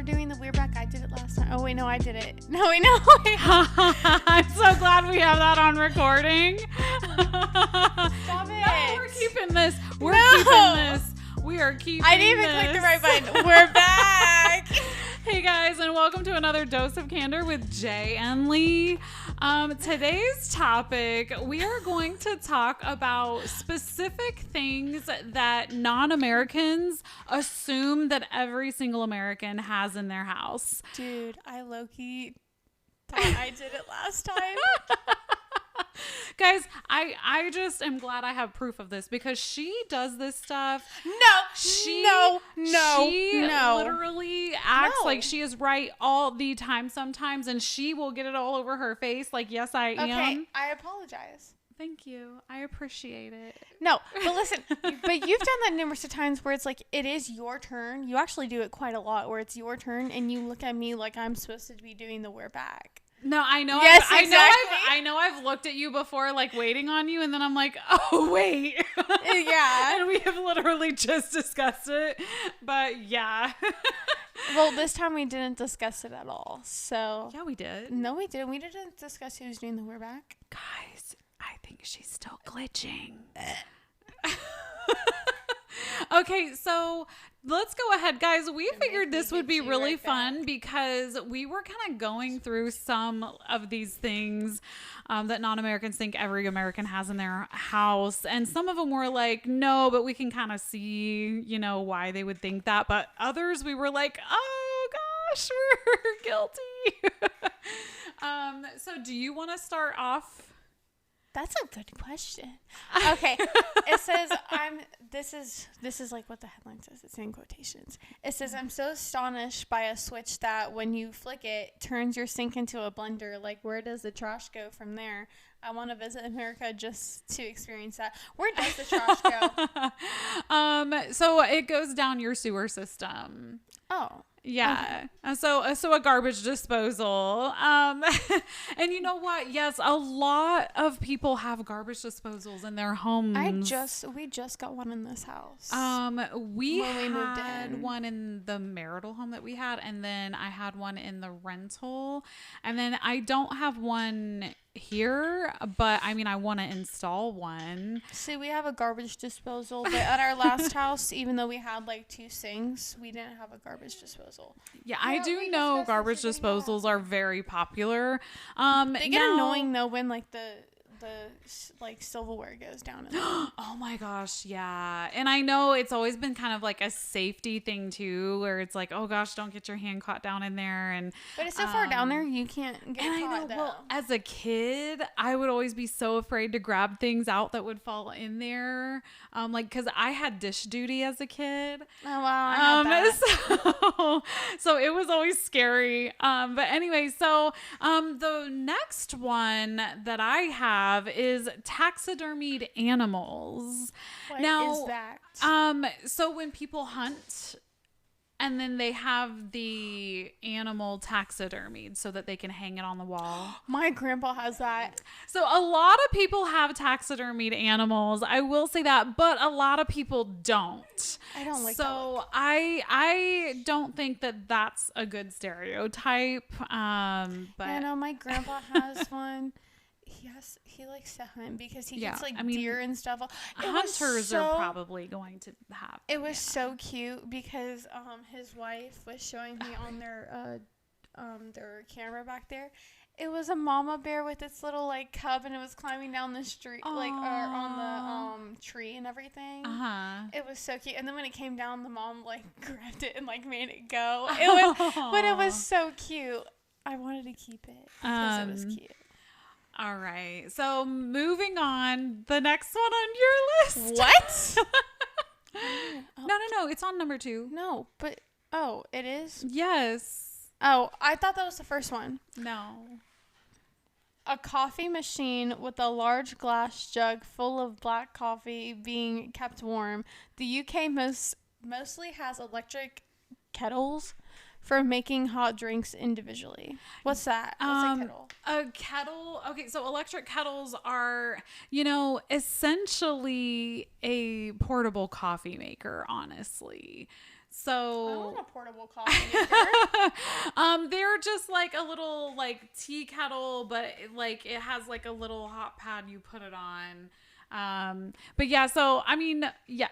doing the weird back. I did it last time. Oh, wait, no, I did it. No, wait, no. I'm so glad we have that on recording. Stop it. No, we're keeping this. Keeping this. We are keeping this. I didn't even click the right button. We're back. Hey, guys, and welcome to another Dose of Candor with Jay and Lee. Today's topic, we are going to talk about specific things that non-Americans assume that every single American has in their house. Dude, I low-key thought I did it last time. Guys, I just am glad I have proof of this because she does this stuff. She literally acts like she is right all the time sometimes, and she will get it all over her face like, yes, I am. Okay, I apologize. Thank you. I appreciate it. No, but listen, but you've done that numerous of times where it's like, it is your turn. You actually do it quite a lot where it's your turn, and you look at me like I'm supposed to be doing the we're back. No, I know. Yes, exactly. I know I've looked at you before, like waiting on you, and then I'm like, oh wait, yeah. And we have literally just discussed it, but yeah. Well, this time we didn't discuss it at all. So yeah, we did. No, we didn't. We didn't discuss who's doing the we're back. Guys, I think she's still glitching. Okay, so let's go ahead, guys. We figured this would be really fun because we were kind of going through some of these things that non-Americans think every American has in their house. And some of them were like, no, but we can kind of see, why they would think that. But others, we were like, oh, gosh, we're guilty. So do you want to start off? That's a good question. Okay. It says this is like what the headline says. It's in quotations. It says, I'm so astonished by a switch that when you flick it, turns your sink into a blender. Like, where does the trash go from there? I want to visit America just to experience that. Where does the trash go? So it goes down your sewer system. Oh. Yeah. Okay. So a garbage disposal. And you know what? Yes, a lot of people have garbage disposals in their homes. We just got one in this house. We had one in the marital home that we had, and then I had one in the rental, and then I don't have one here, but I mean, I want to install one. See, we have a garbage disposal, but at our last house, even though we had like 2 sinks, we didn't have a garbage disposal. Yeah, I do know garbage disposals are very popular. They get annoying though when like the like silverware goes down. Oh my gosh, yeah. And I know it's always been kind of like a safety thing too, where it's like, oh gosh, don't get your hand caught down in there. But it's so far down there, you can't get caught. I know. Well, as a kid, I would always be so afraid to grab things out that would fall in there. Because I had dish duty as a kid. Oh wow. I had that. So it was always scary. But anyway, so the next one that I have is taxidermied animals. What is that? So when people hunt and then they have the animal taxidermied so that they can hang it on the wall. My grandpa has that. So a lot of people have taxidermied animals. I will say that, but a lot of people don't. I don't like that. So I don't think that that's a good stereotype. But I know my grandpa has one. He likes to hunt because he gets deer and stuff. Hunters are probably going to have. It was so cute because his wife was showing me on their camera back there. It was a mama bear with its little like cub, and it was climbing down the street on the tree and everything. It was so cute. And then when it came down, the mom like grabbed it and like made it go. But it was so cute. I wanted to keep it because it was cute. All right. So moving on, the next one on your list. What? No. It's on number 2. No, but it is? Yes. Oh, I thought that was the first one. No. A coffee machine with a large glass jug full of black coffee being kept warm. The UK mostly has electric kettles for making hot drinks individually. What's that? What's a kettle? A kettle. Okay, so electric kettles are, essentially a portable coffee maker, honestly. So I want a portable coffee maker. they're just like a little like tea kettle, but it has like a little hot pad you put it on. But yeah, so I mean, yeah,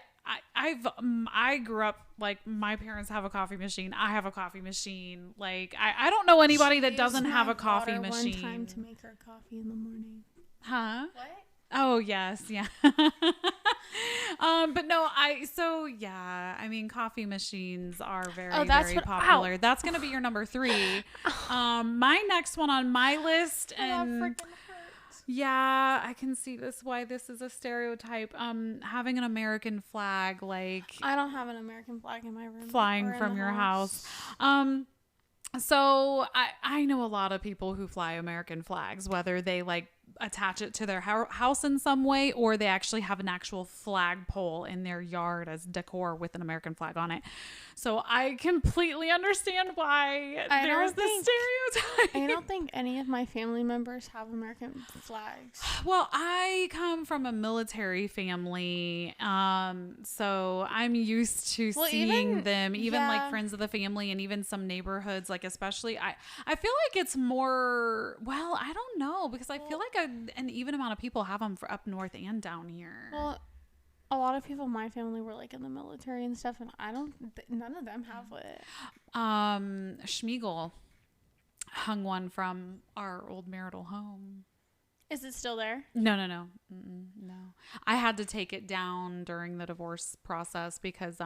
I grew up like my parents have a coffee machine. I have a coffee machine. Like I don't know anybody that doesn't have a coffee machine. One time to make her coffee in the morning. Huh? What? Oh yes, yeah. But no, I mean, coffee machines are very popular. That's gonna be your number 3. My next one on my list, and yeah, I can see why this is a stereotype. Having an American flag, like I don't have an American flag in my room. Flying from your house. So I know a lot of people who fly American flags, whether they like attach it to their house in some way or they actually have an actual flagpole in their yard as decor with an American flag on it. So I completely understand why there's this stereotype. I don't think any of my family members have American flags. Well, I come from a military family, so I'm used to seeing them, even like friends of the family and even some neighborhoods, like especially I feel like it's more, well, I don't know, because I feel like an even amount of people have them for up north and down here. Well, a lot of people in my family were like in the military and stuff, and none of them have it. Schmiegel hung one from our old marital home. Is it still there? No. No. I had to take it down during the divorce process because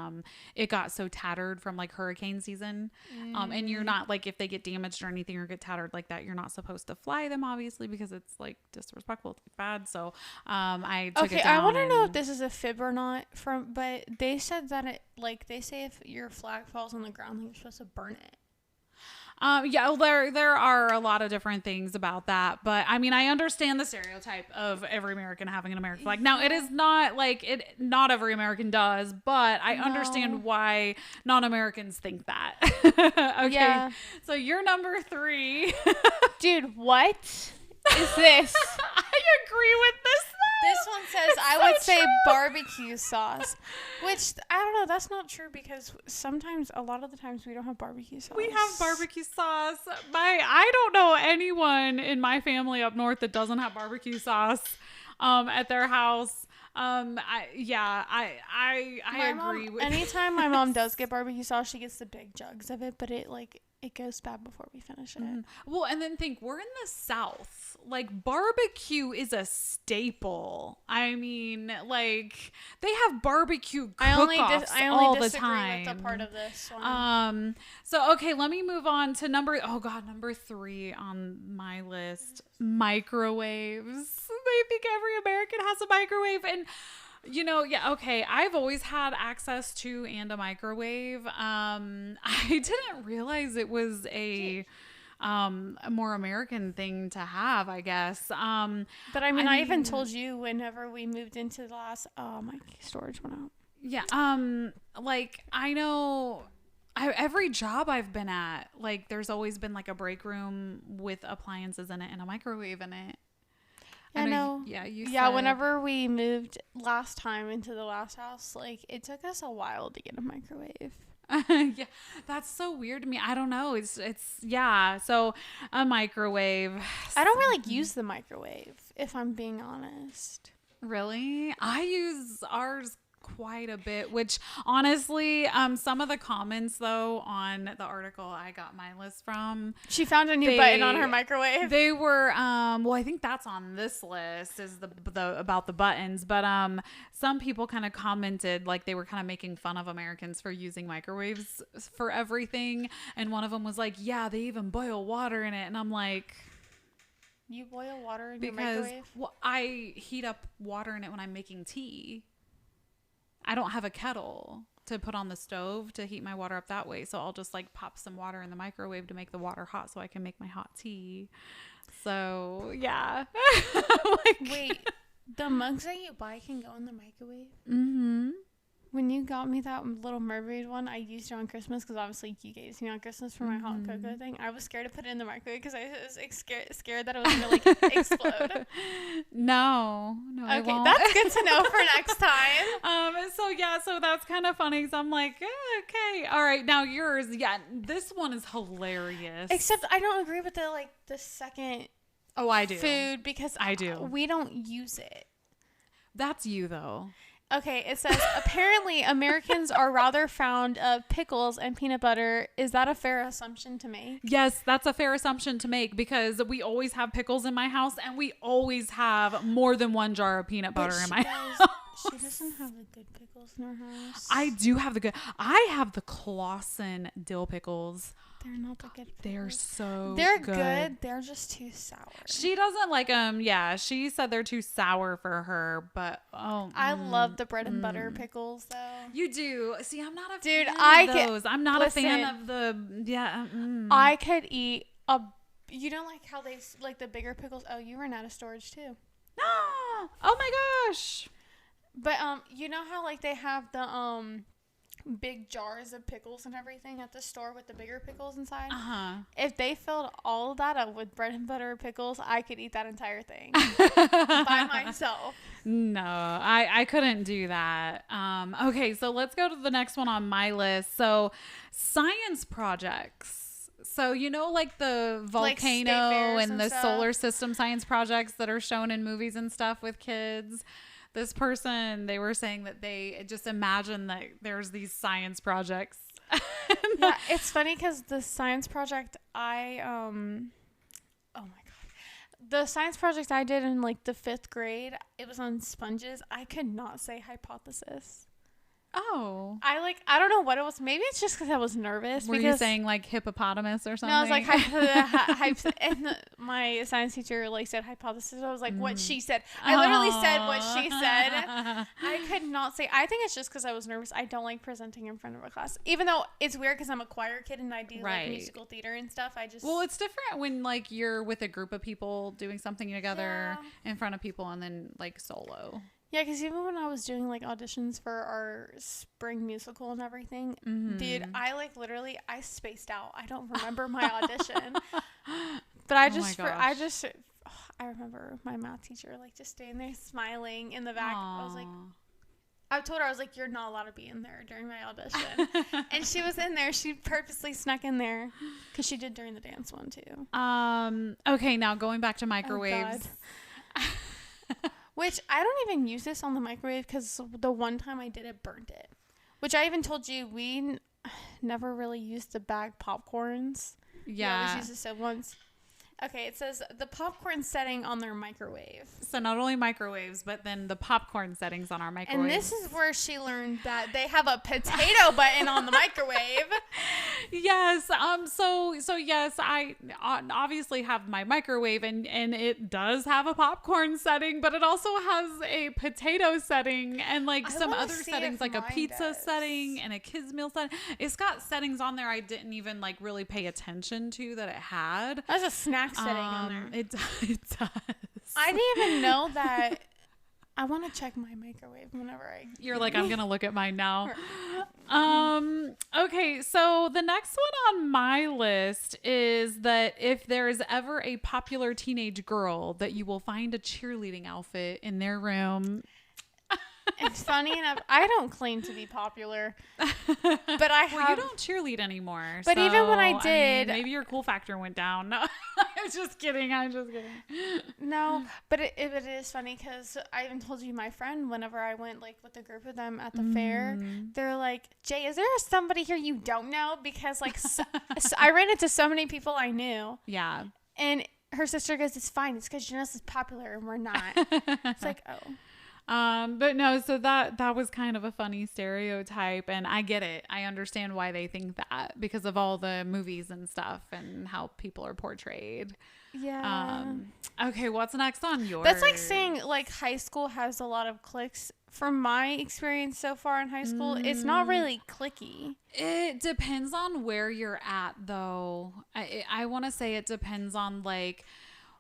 it got so tattered from like hurricane season. And you're not like, if they get damaged or anything or get tattered like that, you're not supposed to fly them, obviously, because it's like disrespectful. It's bad. So I took it down. I want to know if this is a fib or not, but they said that they say if your flag falls on the ground, you're supposed to burn it. Yeah, there are a lot of different things about that, but I mean, I understand the stereotype of every American having an American flag. Now, it is not like not every American does, but I understand why non-Americans think that. Okay. Yeah. So you're number 3. Dude, what is this? I agree with this. This one says, I would say barbecue sauce, which I don't know. That's not true because a lot of the times we don't have barbecue sauce. We have barbecue sauce. I don't know anyone in my family up north that doesn't have barbecue sauce at their house. I agree with anytime my mom does get barbecue sauce, she gets the big jugs of it, but it goes bad before we finish it. Mm-hmm. Well, and then we're in the South. Like, barbecue is a staple. I mean, like, they have barbecue cook-offs all the time. With the part of this one. So, okay, let me move on to number 3 on my list. Microwaves. I think every American has a microwave. And I've always had access to and a microwave. I didn't realize it was a more American thing to have, I guess. But I mean, I even told you whenever we moved into the last, my storage went out. Yeah. I know every job I've been at, like, there's always been like a break room with appliances in it and a microwave in it. I know. Yeah, whenever we moved last time into the last house, like, it took us a while to get a microwave. Yeah, that's so weird to me. I don't know. It's so a microwave. I don't really use the microwave, if I'm being honest. Really? I use ours quite a bit, which honestly, some of the comments though on the article I got my list from, she found a new button on her microwave. They were well, I think that's on this list is the about the buttons, but some people kind of commented like they were kind of making fun of Americans for using microwaves for everything, and one of them was like, yeah, they even boil water in it, and I'm like, you boil water in your microwave? Well, I heat up water in it when I'm making tea. I don't have a kettle to put on the stove to heat my water up that way. So I'll just like pop some water in the microwave to make the water hot so I can make my hot tea. So, yeah. Wait, the mugs that you buy can go in the microwave? Mm-hmm. When you got me that Little Mermaid one, I used it on Christmas because obviously you gave it to me on Christmas for my hot cocoa thing. I was scared to put it in the microwave because I was scared that it was going to like explode. No, okay, it won't. That's good to know for next time. So that's kind of funny. So I'm like, okay, all right. Now yours, this one is hilarious. Except I don't agree with the second. Oh, I do. Food because I do. We don't use it. That's you though. Okay, it says apparently Americans are rather fond of pickles and peanut butter. Is that a fair assumption to make? Yes, that's a fair assumption to make because we always have pickles in my house and we always have more than one jar of peanut butter in my house. She doesn't have the good pickles in her house. I do have the good. I have the Clausen dill pickles. They're not the good pickles. They're so They're good. They're just too sour. She doesn't like them. Yeah, she said they're too sour for her, but I love the bread and butter pickles though. You do. See, I'm not a Dude, fan of those. I'm not a fan of the I could eat a you don't like how they like the bigger pickles? Oh, you ran out of storage too. No. Oh my gosh. But you know how like they have the big jars of pickles and everything at the store with the bigger pickles inside? If they filled all of that up with bread and butter pickles, I could eat that entire thing by myself. No, I couldn't do that. Okay, so let's go to the next one on my list. So science projects. So, you know, like the volcano and the solar system science projects that are shown in movies and stuff with kids. This person, they were saying that they just imagine that there's these science projects. Yeah, it's funny because the science project oh my God. The science project I did in like the 5th grade, it was on sponges. I could not say hypothesis. Oh. I don't know what it was. Maybe it's just because I was nervous. Were you saying like hippopotamus or something? No, I was like, and my science teacher like said hypothesis. I was like, what she said. I literally said what she said. I could not say. I think it's just because I was nervous. I don't like presenting in front of a class. Even though it's weird because I'm a choir kid and I do like musical theater and stuff. Well, it's different when like you're with a group of people doing something together in front of people and then like solo. Yeah, because even when I was doing, like, auditions for our spring musical and everything, dude, I, like, literally, I spaced out. I don't remember my audition. But I remember my math teacher, like, just staying there smiling in the back. Aww. I was like, I told her, I was like, you're not allowed to be in there during my audition. And she was in there. She purposely snuck in there because she did during the dance one, too. Okay, now going back to microwaves. Oh, which I don't even use this on the microwave because the one time I did it, burnt it. Which I even told you we never really used the bag popcorns. Yeah. We always used the once. Okay, it says the popcorn setting on their microwave. So not only microwaves, but then the popcorn settings on our microwave. And this is where she learned that they have a potato button on the microwave. Yes. So yes, I obviously have my microwave and it does have a popcorn setting, but it also has a potato setting and like some other settings like a pizza setting and a kids meal setting. It's got settings on there I didn't even like really pay attention to that it had. That's a snack setting on there. It does. I didn't even know that. I want to check my microwave whenever You're like, I'm going to look at mine now. Okay, so the next one on my list is that if there is ever a popular teenage girl that you will find a cheerleading outfit in their room. It's funny enough, I don't claim to be popular, but I have. Well, you don't cheerlead anymore. But even when I did, maybe your cool factor went down. No, I'm just kidding. No, but it is funny because I even told you my friend whenever I went like with a group of them at the fair, they're like, Jay, is there somebody here you don't know? Because like so I ran into so many people I knew. Yeah. And her sister goes, it's fine. It's because Janice is popular and we're not. It's like, oh. But no, so that was kind of a funny stereotype and I get it. I understand why they think that because of all the movies and stuff and how people are portrayed. Yeah. Okay. What's next on yours? That's like saying like high school has a lot of cliques. From my experience so far in high school, it's not really cliquey. It depends on where you're at though. I want to say it depends on like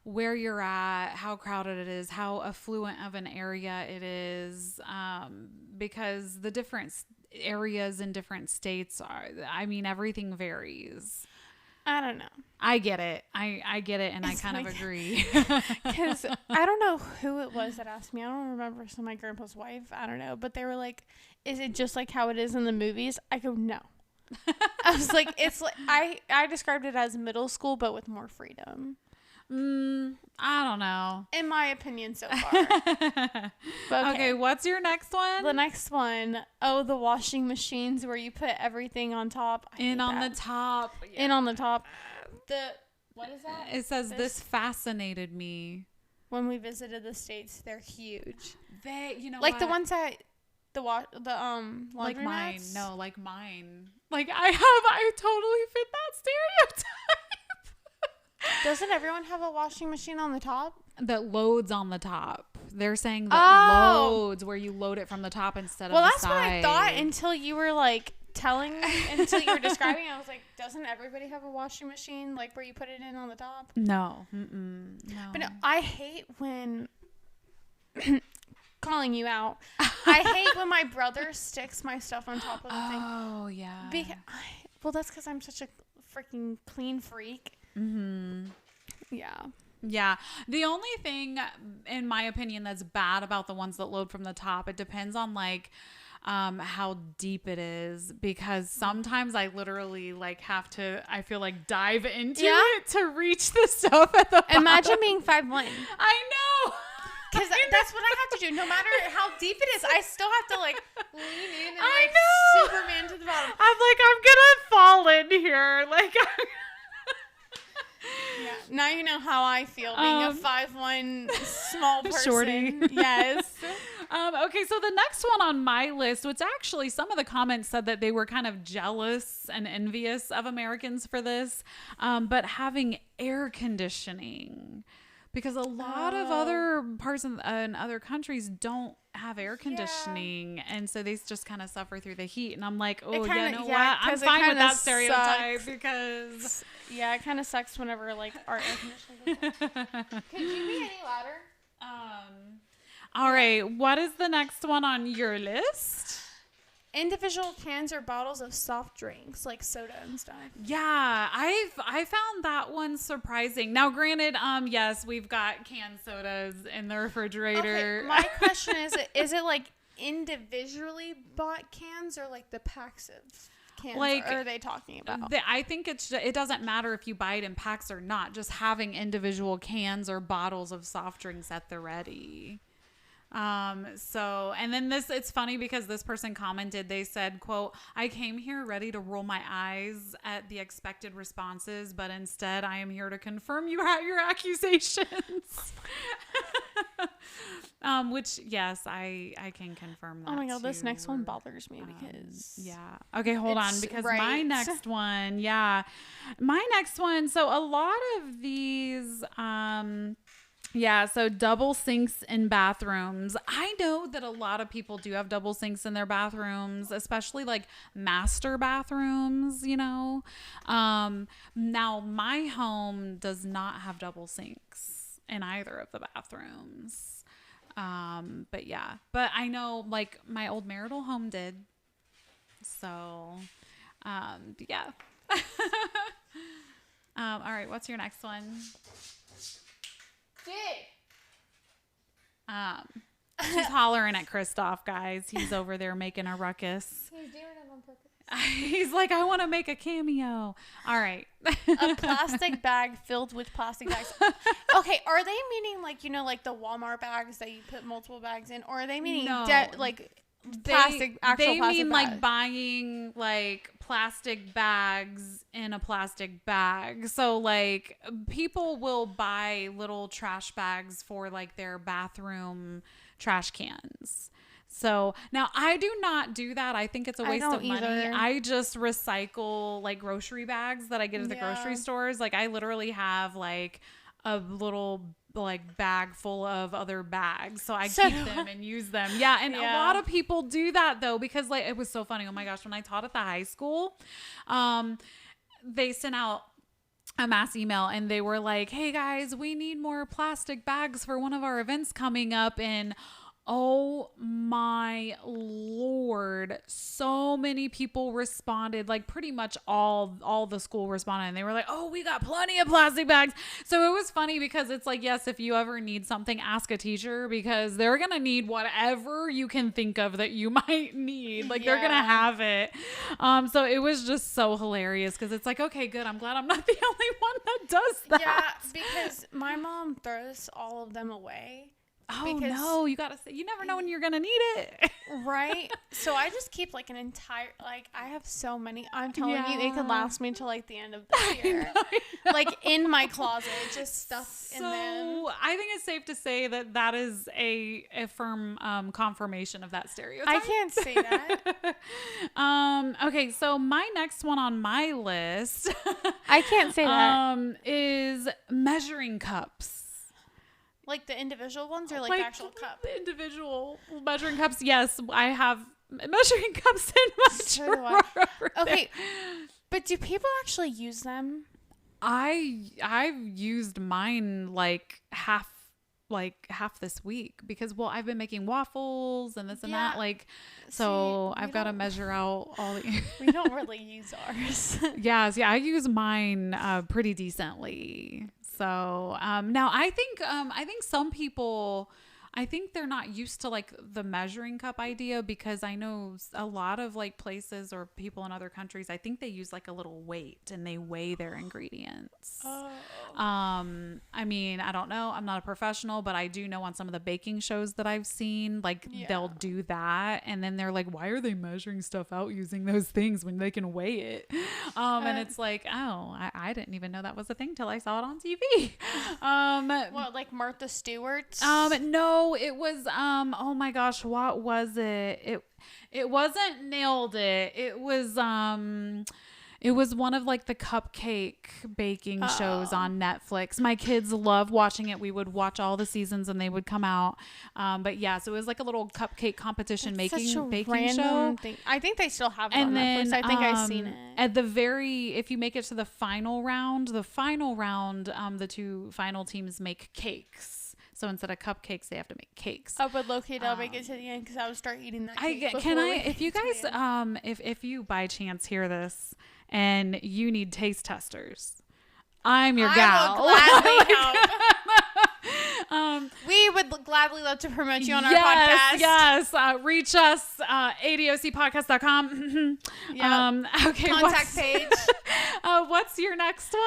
where you're at, how crowded it is, how affluent of an area it is, because the different areas in different states everything varies. I don't know. I get it. I get it, and I kind of agree. Because I don't know who it was that asked me. I don't remember. So my grandpa's wife. I don't know. But they were like, "Is it just like how it is in the movies?" I go, "No." I was like, "It's like I described it as middle school, but with more freedom." I don't know. In my opinion, so far. Okay, what's your next one? The next one, the washing machines where you put everything on top. In on the top. Yeah. In on the top. What is that? It says this fascinated me. When we visited the States, they're huge. Like the ones that laundry like mine. mats? No, like mine. Like I totally fit that stereotype. Doesn't everyone have a washing machine on the top? That loads on the top. They're saying that loads, where you load it from the top instead of the side. Well, that's what I thought until you were like telling me, until you were describing it. I was like, doesn't everybody have a washing machine like where you put it in on the top? No. No. But no, I hate when calling you out. I hate when my brother sticks my stuff on top of the thing. Oh, yeah. Well, that's because I'm such a freaking clean freak. Mm-hmm. Yeah. Yeah. The only thing, in my opinion, that's bad about the ones that load from the top, it depends on like how deep it is, because sometimes I literally like have to, I feel like dive into it to reach the stuff at the bottom. Imagine being 5'1". I know. Because that's what I have to do. No matter how deep it is, I still have to like lean in and like Superman to the bottom. I'm like, I'm gonna fall in here. Like, yeah. Now you know how I feel being a 5'1" small person. Shorty. Yes. Okay, so the next one on my list, which actually some of the comments said that they were kind of jealous and envious of Americans for this, but having air conditioning. Because a lot of other parts in other countries don't have air conditioning, and so they just kind of suffer through the heat. And I'm like, what? I'm fine with that stereotype because it kind of sucks whenever like our air conditioning goes off. Could you be any louder? All right, what is the next one on your list? Individual cans or bottles of soft drinks like soda and stuff. Yeah, I found that one surprising. Now, granted, yes, we've got canned sodas in the refrigerator. Okay, my question is it like individually bought cans or like the packs of cans? Like, are they talking about? I think it doesn't matter if you buy it in packs or not. Just having individual cans or bottles of soft drinks at the ready. And then it's funny because this person commented, they said, quote, "I came here ready to roll my eyes at the expected responses, but instead I am here to confirm your accusations." Which, yes, I can confirm that. Oh my God, too. This next one bothers me because. Yeah. Okay, hold on. Because right. my next one, so a lot of these, so double sinks in bathrooms. I know that a lot of people do have double sinks in their bathrooms, especially like master bathrooms, Now, my home does not have double sinks in either of the bathrooms. But I know like my old marital home did. So, yeah. All right, what's your next one? She's hollering at Christoph, guys. He's over there making a ruckus. He's doing it on purpose. He's like, I want to make a cameo. All right. A plastic bag filled with plastic bags. Okay, are they meaning like, like the Walmart bags that you put multiple bags in? Or are they meaning plastic, they mean bag? Like buying like plastic bags in a plastic bag. So like people will buy little trash bags for like their bathroom trash cans. So now I do not do that. I think it's a waste of money. I just recycle like grocery bags that I get at the grocery stores. Like I literally have like a little like bag full of other bags, so I keep them and use them. Yeah, and a lot of people do that though, because like it was so funny. Oh my gosh, when I taught at the high school, they sent out a mass email, and they were like, hey guys, we need more plastic bags for one of our events coming up. And oh my Lord, so many people responded, like pretty much all the school responded, and they were like, oh, we got plenty of plastic bags. So it was funny because it's like, yes, if you ever need something, ask a teacher, because they're gonna need whatever you can think of that you might need. Like they're gonna have it. So it was just so hilarious, because it's like, okay, good, I'm glad I'm not the only one that does that. Yeah, because my mom throws all of them away. Oh no, you gotta say, you never know when you're gonna need it. Right? So I just keep like an entire, like I have so many, I'm telling you, it could last me until like the end of the year. I know. Like in my closet, just stuff in them. So I think it's safe to say that that is a firm confirmation of that stereotype. I can't say that. Okay, so my next one on my list I can't say that. Is measuring cups. Like the individual ones, or like the actual cup? The individual measuring cups. Yes, I have measuring cups in my drawer. Okay, but do people actually use them? I've used mine like half this week, because I've been making waffles and this and that, like, so I've got to measure out all the we don't really use ours. Yeah, I use mine pretty decently. So now I think some people, I think they're not used to like the measuring cup idea, because I know a lot of like places or people in other countries, I think they use like a little weight and they weigh their ingredients. Oh. I mean, I don't know. I'm not a professional, but I do know on some of the baking shows that I've seen, like they'll do that. And then they're like, why are they measuring stuff out using those things when they can weigh it? And it's like, oh, I didn't even know that was a thing till I saw it on TV. What, like Martha Stewart? No, it was, oh my gosh, what was it? It wasn't Nailed It. It was one of like the cupcake baking shows on Netflix. My kids love watching it. We would watch all the seasons and they would come out. But yeah, so it was like a little cupcake competition baking show. Thing. I think they still have it on Netflix. I think I've seen it. If you make it to the final round, the two final teams make cakes. So instead of cupcakes, they have to make cakes. Oh, but low-key, I'll make it to the end, because I would start eating that cake. If you guys, if you by chance hear this and you need taste testers, I'm your gal. Will gladly help. We would gladly love to promote you on our podcast. Yes, reach us, adocpodcast.com. Okay. Contact page. What's your next one?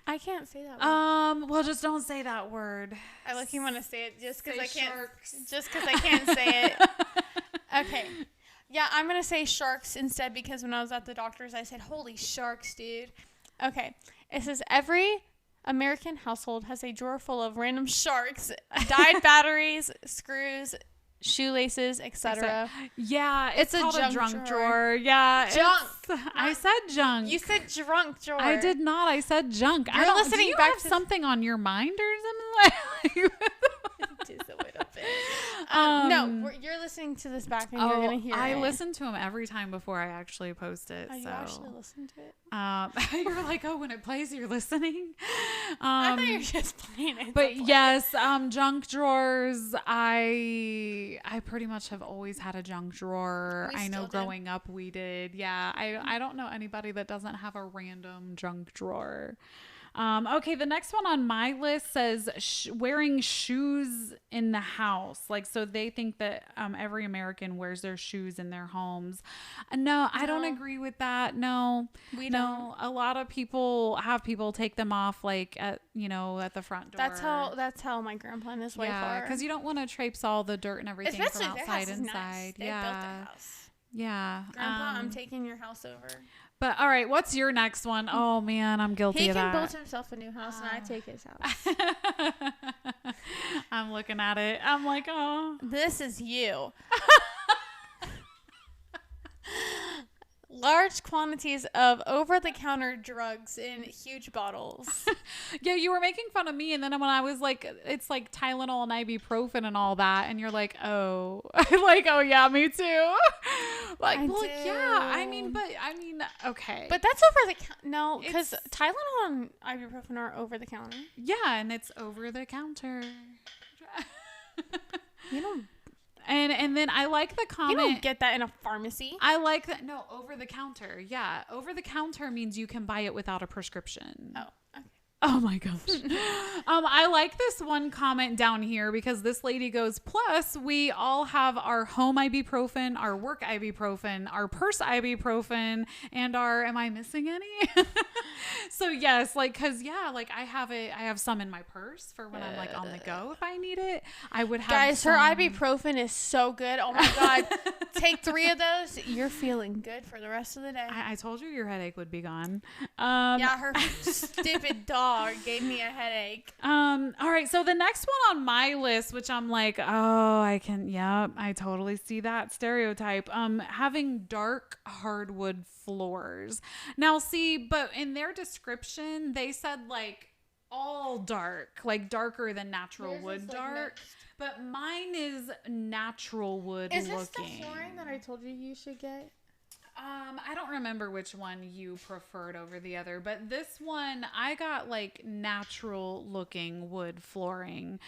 I can't say that word. Well, just don't say that word. I like you want to say it just because I can't. Just because I can't say it. Okay. Yeah, I'm gonna say sharks instead, because when I was at the doctor's, I said, "Holy sharks, dude." Okay. It says every American household has a drawer full of random sharks, dyed batteries, screws, shoelaces, etc. Yeah, it's a junk drawer. Yeah, junk. I said junk. You said drunk drawer. I did not. I said junk. You're listening do you back have to something on your mind or something? Just a little bit. No, you're listening to this back and you're gonna hear it. I listen to them every time before I actually post it. Oh, you actually listen to it? You're like, oh, when it plays, you're listening. I thought you were just playing it. But yes, junk drawers. I pretty much have always had a junk drawer. I know growing up we did. Yeah, I don't know anybody that doesn't have a random junk drawer. Okay, the next one on my list says wearing shoes in the house. Like, so they think that every American wears their shoes in their homes. No, I don't agree with that. No, we don't. A lot of people have people take them off, like at the front door. That's how my grandpa and his wife are. Because you don't want to traipse all the dirt and everything especially from outside inside. Nice. They built their house. Yeah. Grandpa, I'm taking your house over. But all right, what's your next one? Oh man, I'm guilty of that. He can build himself a new house and I take his house. I'm looking at it. I'm like, oh. This is you. large quantities of over-the-counter drugs in huge bottles. Yeah, you were making fun of me, and then when I was like, it's like Tylenol and ibuprofen and all that, and you're like, oh, like, oh yeah, me too. Like, I well, do. yeah, I mean, okay, But that's over the counter. No, because It's- Tylenol and ibuprofen are over the counter. yeah, and it's over the counter. You don't. And then I like the You comment. don't get that in a pharmacy. I like that. No, over the counter. Yeah, over the counter means you can buy it without a prescription. Oh, okay. Oh my gosh. I like this one comment down here because this lady goes, plus we all have our home ibuprofen, our work ibuprofen, our purse ibuprofen, and our, am I missing any? So yes, like, cause yeah, like I have some in my purse for when I'm like on the go if I need it. I would have Guys, some. her ibuprofen is so good. Oh my God. Take 3 of those. You're feeling good for the rest of the day. I told you your headache would be gone. Yeah, her stupid dog gave me a headache. All right. So the next one on my list, which I'm like, oh, I totally see that stereotype. Having dark hardwood floors. Now see, but in their description, they said like all dark, like darker than natural Yours wood is, like, dark. mixed. But mine is natural wood Is looking. this the flooring that I told you should get? I don't remember which one you preferred over the other, but this one I got like natural looking wood flooring.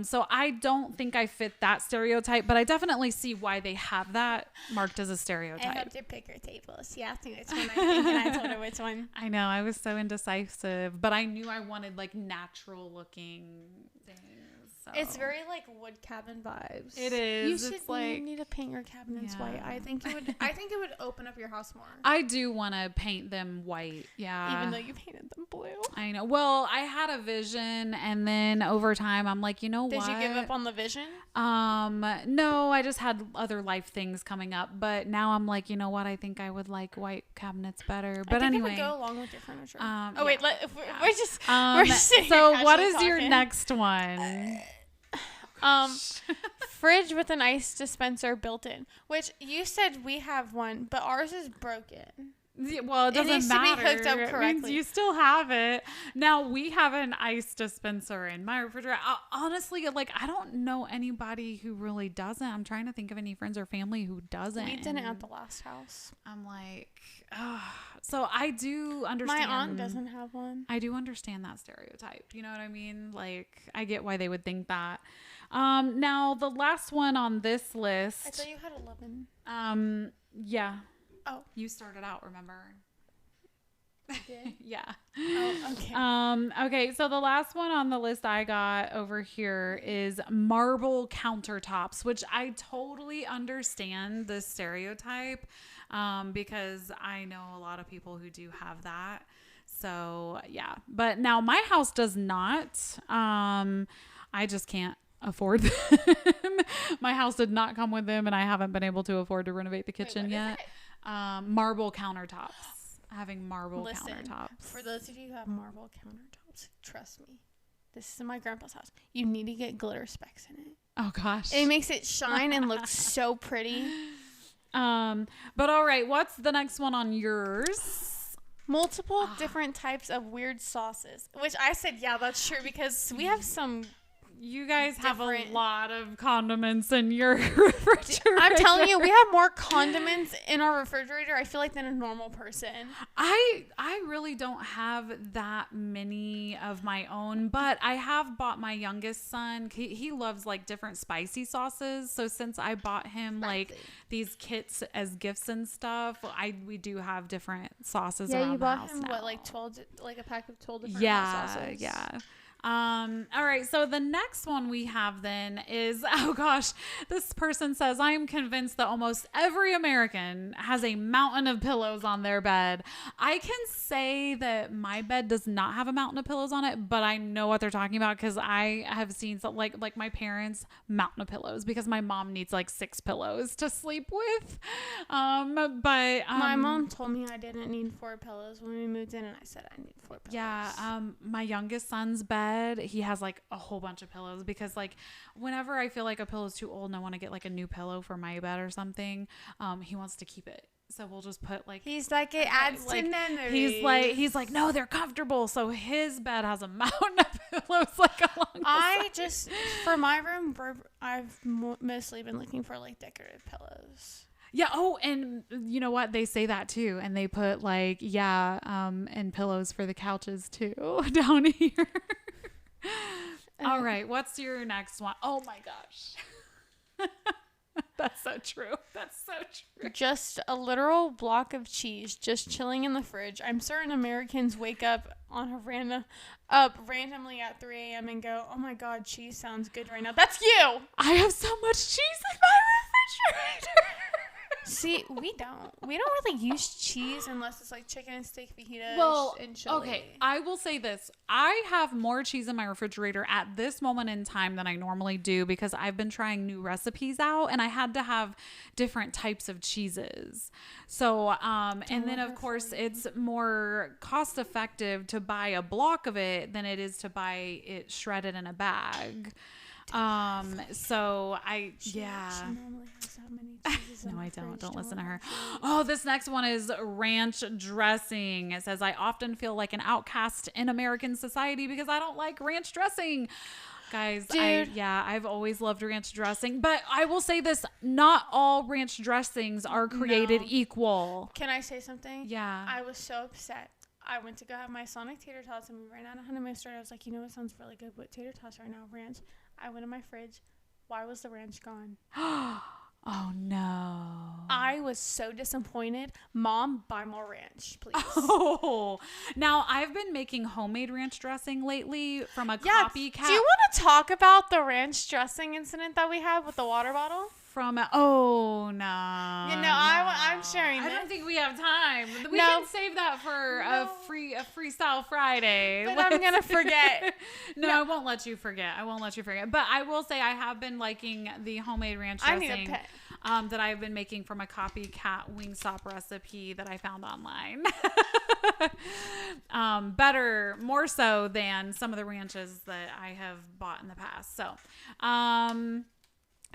So I don't think I fit that stereotype, but I definitely see why they have that marked as a I stereotype. helped her pick her table. She asked me which one I think, and I told her which one. I know, I was so indecisive, but I knew I wanted like natural looking things. So. It's very like wood cabin vibes. It is. You It's should like- need to paint your cabinets white. Yeah. I think it would open up your house more. I do want to paint them white. Yeah. Even though you painted them blue. I know. Well, I had a vision, and then over time, I'm like, you know what? Did you give up on the vision? No, I just had other life things coming up. But now I'm like, you know what? I think I would like white cabinets better. But I think anyway, it would go along with your furniture. yeah. Wait, we're just we're just sitting so here what casually is your talking. next one? Fridge with an ice dispenser built in. Which you said we have one, but ours is broken. Yeah, well, it doesn't needs to be matter. hooked up It means correctly. you still have it. Now we have an ice dispenser in my refrigerator. Honestly, like I don't know anybody who really doesn't. I'm trying to think of any friends or family who doesn't. We didn't at the last house. I'm like, so I do understand. My aunt doesn't have one. I do understand that stereotype. You know what I mean? Like, I get why they would think that. Now the last one on this list. I thought you had 11. Yeah. Oh. You started out, remember? Did? Yeah. Oh, okay. Okay, so the last one on the list I got over here is marble countertops, which I totally understand the stereotype, because I know a lot of people who do have that. So yeah, but now my house does not. I just can't afford them. My house did not come with them, and I haven't been able to afford to renovate the kitchen what is yet. Marble countertops. Having marble Listen, countertops. for those of you who have marble countertops, trust me. This is in my grandpa's house. You need to get glitter specks in it. Oh gosh. It makes it shine and look so pretty. But all right, what's the next one on yours? Multiple different types of weird sauces. Which I said, yeah, that's true because we have some. You guys have a Different. lot of condiments in your refrigerator. I'm telling you, we have more condiments in our refrigerator, I feel like, than a normal person. I really don't have that many of my own, but I have bought my youngest son. He loves like different spicy sauces. So since I bought him like these kits as gifts and stuff, we do have different sauces around Yeah, you the bought house him, now. what, like 12, like a pack of 12 different hot sauces? Yeah. All right. So the next one we have then is, oh gosh, this person says, I am convinced that almost every American has a mountain of pillows on their bed. I can say that my bed does not have a mountain of pillows on it, but I know what they're talking about because I have seen some, like my parents' mountain of pillows because my mom needs like 6 pillows to sleep with. My mom told me I didn't need 4 pillows when we moved in, and I said I need 4 pillows. Yeah, my youngest son's bed, he has like a whole bunch of pillows because like whenever I feel like a pillow is too old and I want to get like a new pillow for my bed or something, he wants to keep it So we'll just put like, he's like, it adds like, to memories. he's like, no, they're comfortable. So his bed has a mountain of pillows like along the side. For my room, I've mostly been looking for like decorative pillows. Yeah. Oh, and you know what? They say that too. And they put like, and pillows for the couches too down here. All right. What's your next one? Oh my gosh. That's so true. That's so true. Just a literal block of cheese just chilling in the fridge. I'm certain Americans wake up randomly at 3 a.m. and go, oh my God, cheese sounds good right now. That's you. I have so much cheese in my refrigerator. See, we don't really use cheese unless it's like chicken and steak fajitas and chili. Okay, I will say this. I have more cheese in my refrigerator at this moment in time than I normally do because I've been trying new recipes out and I had to have different types of cheeses. So, and then of course it's more cost effective to buy a block of it than it is to buy it shredded in a bag. So she normally has that many cheeses. No, I don't. Don't listen to her. Oh, this next one is ranch dressing. It says, I often feel like an outcast in American society because I don't like ranch dressing. Guys, I've always loved ranch dressing, but I will say this, not all ranch dressings are created equal. Can I say something? Yeah. I was so upset. I went to go have my Sonic tater tots and we ran out of honey mustard. I was like, you know what sounds really good with tater tots right now? Ranch. I went in my fridge. Why was the ranch gone? Oh no. I was so disappointed. Mom, buy more ranch, please. Oh. Now I've been making homemade ranch dressing lately from a copycat. Do you want to talk about the ranch dressing incident that we had with the water bottle? No. I'm sharing I this. don't think we have time. We can save that for a freestyle Friday. But I'm going to forget. No, I won't let you forget. But I will say I have been liking the homemade ranch dressing. I need a pet. That I've been making from a copycat Wingstop recipe that I found online. Better, more so than some of the ranches that I have bought in the past. So,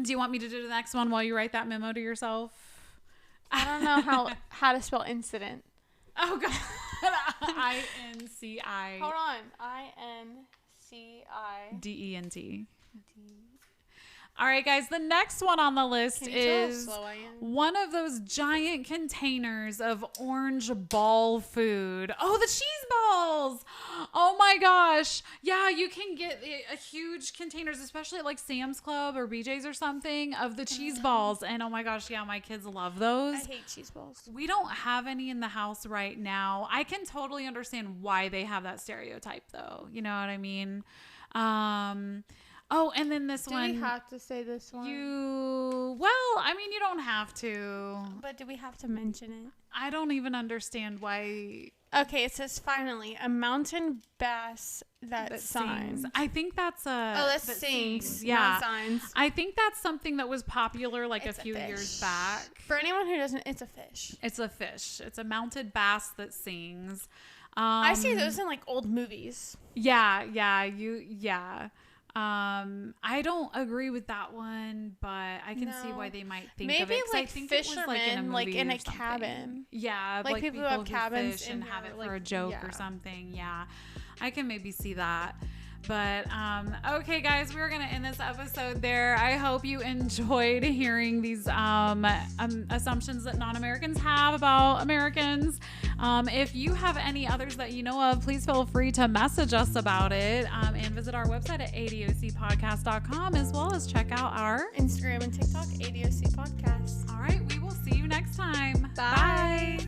do you want me to do the next one while you write that memo to yourself? I don't know how to spell incident. Oh, God. I-N-C-I. Hold on. I-N-C-I. D-E-N-T. All right, guys. The next one on the list is one of those giant containers of orange ball food. Oh, the cheese balls. Oh, my gosh. Yeah, you can get a huge containers, especially at like Sam's Club or BJ's or something, of the cheese balls. And, oh, my gosh, yeah, my kids love those. I hate cheese balls. We don't have any in the house right now. I can totally understand why they have that stereotype, though. You know what I mean? Oh, and then this one. Do we have to say this one? You don't have to. But do we have to mention it? I don't even understand why. Okay, it says finally a mountain bass that signs. Sings. I think that's that sings. Yeah, not signs. I think that's something that was popular like a few years back. For anyone who doesn't, it's a fish. It's a fish. It's a mounted bass that sings. I see those in like old movies. Yeah. I don't agree with that one, but I can see why they might think of it. Maybe like I think fishermen, like in a cabin. Yeah, like people who have cabins fish and have it for a joke or something. Yeah, I can maybe see that. But okay, guys, we're gonna end this episode there. I hope you enjoyed hearing these assumptions that non-Americans have about Americans. If you have any others that you know of, please feel free to message us about it and visit our website at adocpodcast.com, as well as check out our Instagram and TikTok, ADOC Podcast. All right, we will see you next time. Bye.